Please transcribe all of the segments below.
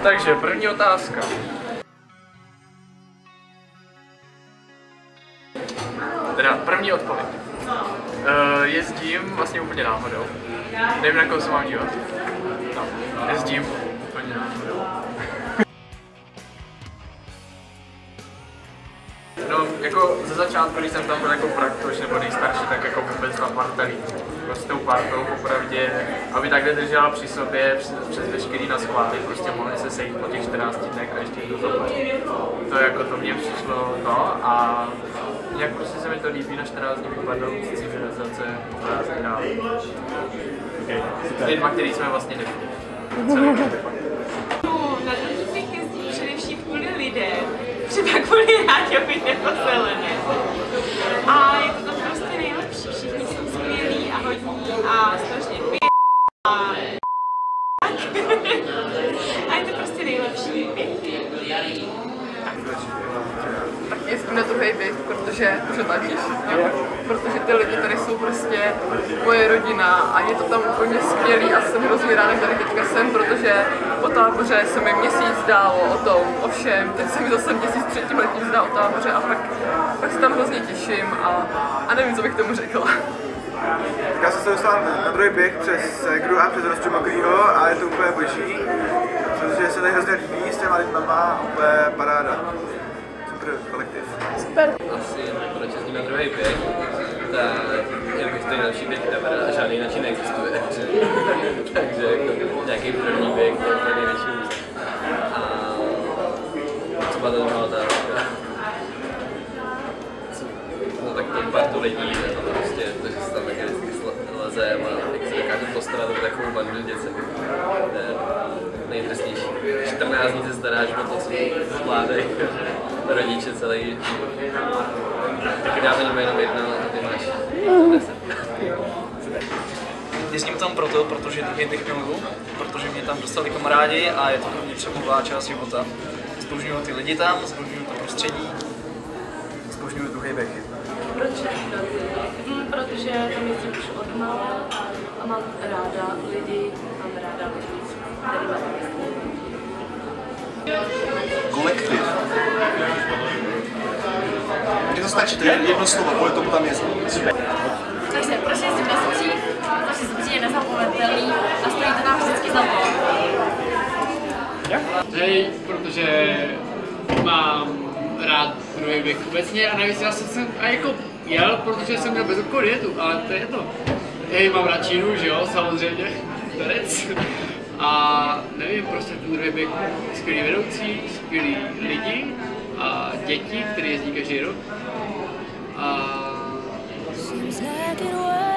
Takže první otázka. Teda první odpověď. Jezdím vlastně úplně náhodou. Nevím, na koho se mám dívat. No, jezdím úplně náhodou. No, jako ze začátku, když jsem tam byl jako praktoš nebo nejstarší, tak jako vůbec ta parta lidí. Prostě tou partou opravdě, aby takhle držela při sobě přes veškerý naschvály, prostě mohli se sejít po těch 14 dnech a ještě jednou zaplatit. To jako to mně přišlo to a nějak prostě se mi to líbí na 14 dní vypadnout z civilizace po prázdninách. S lidma, který jsme vlastně nebyli. Na Dlužících jezdí především kvůli lidem, třeba kvůli Ráďovi nebo Zelené. A je to tam prostě nejlepší, všichni jsou skvělí a hodní a strašně a je to prostě nejlepší. Tak jezdím na druhý byt, protože přetáčíš, protože ty lidi tady jsou prostě moje rodina a je to tam úplně skvělý a jsem hrozně ráda, že tady teďka jsem, protože po táboře se mi měsíc zdálo o tom, ovšem, teď se mi zase měsíc před tím letím zdá o táboře a pak se tam hrozně těším a nevím, co bych tomu řekla. Tak já jsem se dostal na druhý běh přes Segru a přes Rostru Mokrýho a je to úplně boží, protože se tady hrozně líbí s těma lidmama, úplně paráda. Super kolektiv. Super. Asi proč jezdím na druhý běh, tak jelikož to je nejlepší běh ever a žádný jinak neexistuje. Takže jako nějaký první běh, to je největší úzor. A třeba to druhá otázka. No tak to partu lidí, to prostě to, že se tam taky vždycky lezem a jak se dokážu postarat o takovou bandu děcek. To je nejtrestnější. 14 dní se staráš o to, co zvládají rodiče celý život. Tak dáme jenom jedno a ty máš 10. Jezdím tam protože druhý běh miluju, protože mě tam dostali kamarádi a je to pro mě přemová část života. Zbožňuju ty lidi tam, zbožňuju to prostředí, zbožňuju druhý běh. Proč? Protože tam jezdím už od mála a mám ráda lidi, mám ráda lidi, který mám Kolektiv. Mně to stačí, to je jedno slovo, kvůli tomu tam jezdí. Takže proč jezdím na Zubří? Protože Zubří je nezapomenutelný a stojí to nám vždycky za to. Hej, protože mám rád druhý běh obecně a navíc já jsem a jako jel, protože jsem měl bezúkol dietu, ale to je jedno. Hej, mám rád Čínu, že jo, samozřejmě, terec. A nevím, prostě ten druhý běh, skvělý vedoucí, skvělý lidi a děti, které jezdí každý rok. A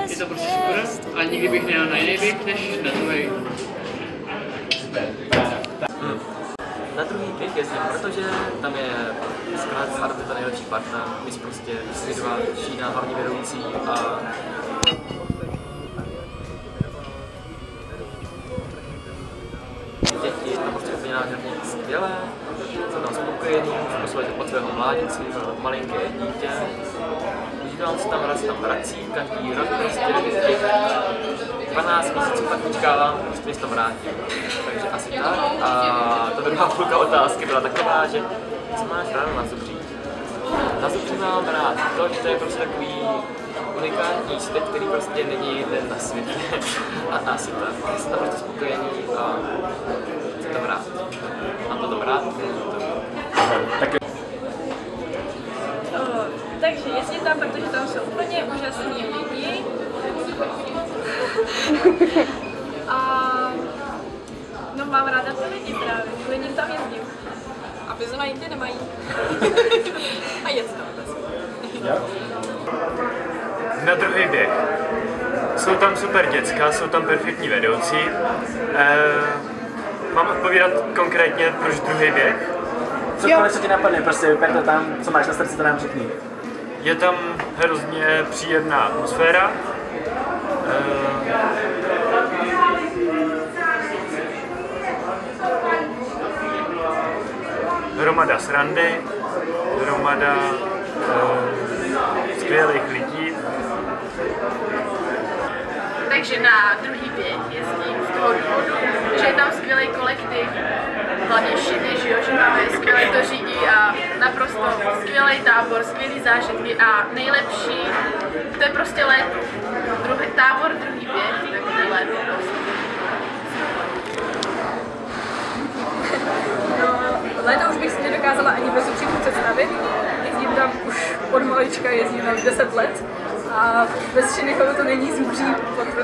je to prostě super a nikdy bych nejel na jiný běh než na druhý. Na druhý běh jezdím, protože tam je zkrátka ta nejlepší parta, my prostě svědová Čína, hlavní vedoucí a děti, tam prostě úplně nádherně skvělé, jsem tam spokojený, můžu poslouchat od svého mládici, malinké dítě. Užívám se tam, raz tam vrací, každý rok prostě těch 12 měsíců tak počkávám, prostě se to vrátím. Takže asi tak. A ta druhá půlka otázky byla taková, že co máš ráno na Zubří? Na Zubří mám rád to, že to je prostě takový unikátní svět, který prostě není jeden na světě. A asi tak. Jsem tam prostě spokojený a chci tam rád. Mám to rád, Takže jezdím tam, protože tam jsou úplně úžasní lidi. A no mám ráda ty lidi právě, kvůli nim tam jezdím. A bez ona jinde nemají. A je to Na druhý běh. Jsou tam super děcka, jsou tam perfektní vedoucí. Mám odpovídat konkrétně, proč druhý běh? Cokoliv, co ti napadne, prostě vyper to tam, co máš na srdci, to nám řekni. Je tam hrozně příjemná atmosféra. Hromada srandy, hromada skvělých lidí. Takže na druhý běh jezdím z toho důvodu, že je tam skvělý kolektiv hlavně Šiny, že máme skvěle to řídí a naprosto skvělý tábor, skvělý zážitky a nejlepší, to je prostě léto. Druhý tábor, druhý běh, tak to je léto prostě. Léto už bych si nedokázala ani bez upřímku představit. Jezdím tam už od malička, jezdím tam 10 let. A bez Šinychovu to není Zubří,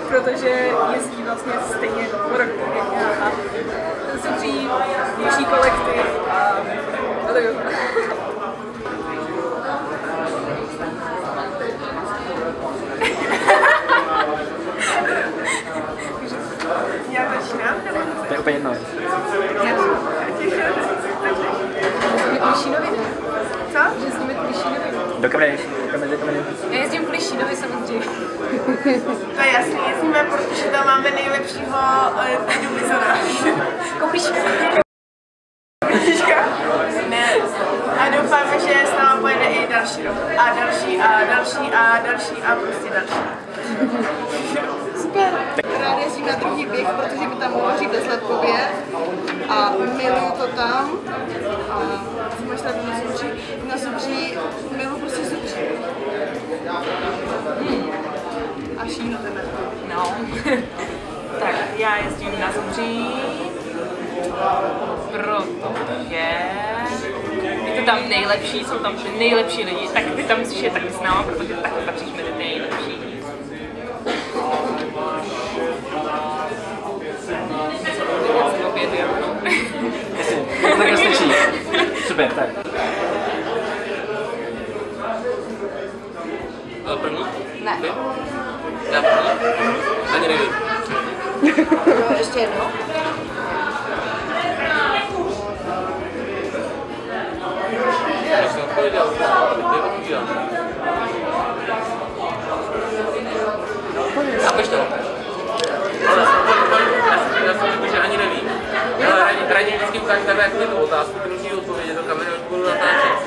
protože jezdí vlastně stejně rok jak já. Zubří, větší kolektiv a tak jo. Já začínám? To je úplně jedno. Co? Že s nimi kvůli Šínovi. Do kamery. Já jezdím kvůli Šínovi samozřejmě. To je jasný, jezdíme, protože tam máme nejlepšího bizona. Koupíška. Ne. A doufáme, že s náma pojede i další rok. A další a další a další a prostě další. Super. Rád jezdím na druhý běh, protože mi tam uvaří bezlepkově a miluju to tam. A co máš tady na Zubří? Na Zubří miluju prostě Zubří. A Šíno tebe. No. Tak já jezdím na Zubří, protože je to tam nejlepší, jsou tam ty nejlepší lidi, tak ty tam musíš je taky s náma, protože taky patříš mezi nejlepší. Tak stačí. Super, tak. První? Ne. Já první? Ani nevím. Ještě jednou. Já jsem odpověděl. Ty odpovídám. Chápeš to? Já jsem řekl, že ani nevím. Ale raději vždycky ukáž tebe, jak mě tu otázku, ty musíš odpovědět do kamery, až budu natáčet.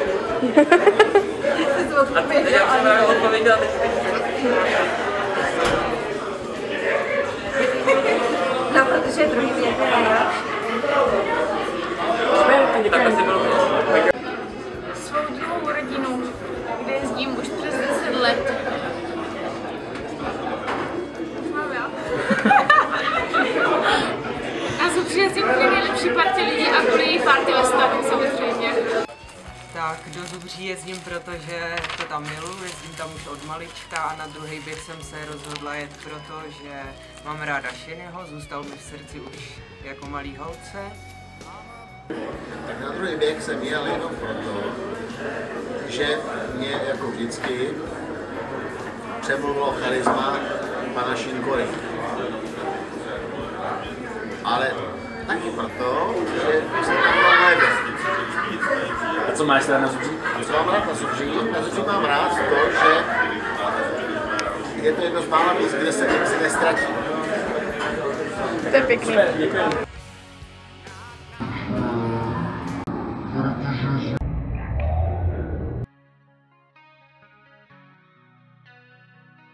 A teď já jsem právě odpověděl, teď. No, protože je druhý běh, Tak asi bylo to. Svou druhou rodinu, kde jezdím už přes 10 let. Mám já. A Zubří jezdím kvůli nejlepší partě lidí a kvůli její party ve stanu samozřejmě. Tak do Zubří jezdím, protože to tam miluji, jezdím tam už od malička a na druhý běh jsem se rozhodla jet, protože mám ráda Šinyho, zůstal mi v srdci už jako malý holce. Tak na druhý běh jsem jel jenom proto, že mě jako vždycky přemluvilo charisma pana Šinkory. Ale taky proto, že jsem tam byl lépe. A co máš teda na Zubří? Co mám rád na Zubří? Na Zubří mám rád to, že je to jedno z mála míst, kde se nestratí. To je pěkný. Děkuji.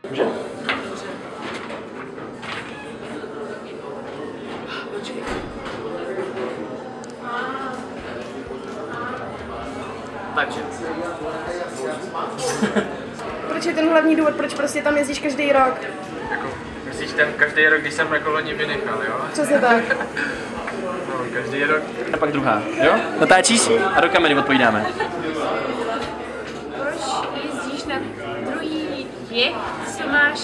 Takže. Proč je ten hlavní důvod, proč prostě tam jezdíš každý rok? Jako, myslíš ten každý rok, když jsem jako loni vynechal, jo? Přesně tak. No, každý rok. A pak druhá, jo? Natáčíš a do kamery odpovídáme. Proč jezdíš na druhý běh, co máš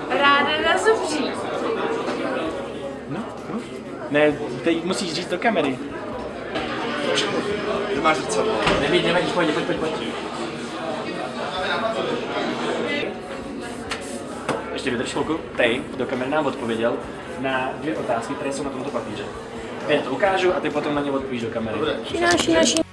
ráda na Zubří? No. Ne, teď musíš říct do kamery. Nemáš zrcadlo. Nevadí, pojď. Ještě vydrž chvilku. Tej do kamery nám odpověděl na 2 otázky, které jsou na tomto papíře. Já to ukážu a ty potom na ně odpovíš do kamery. Šína.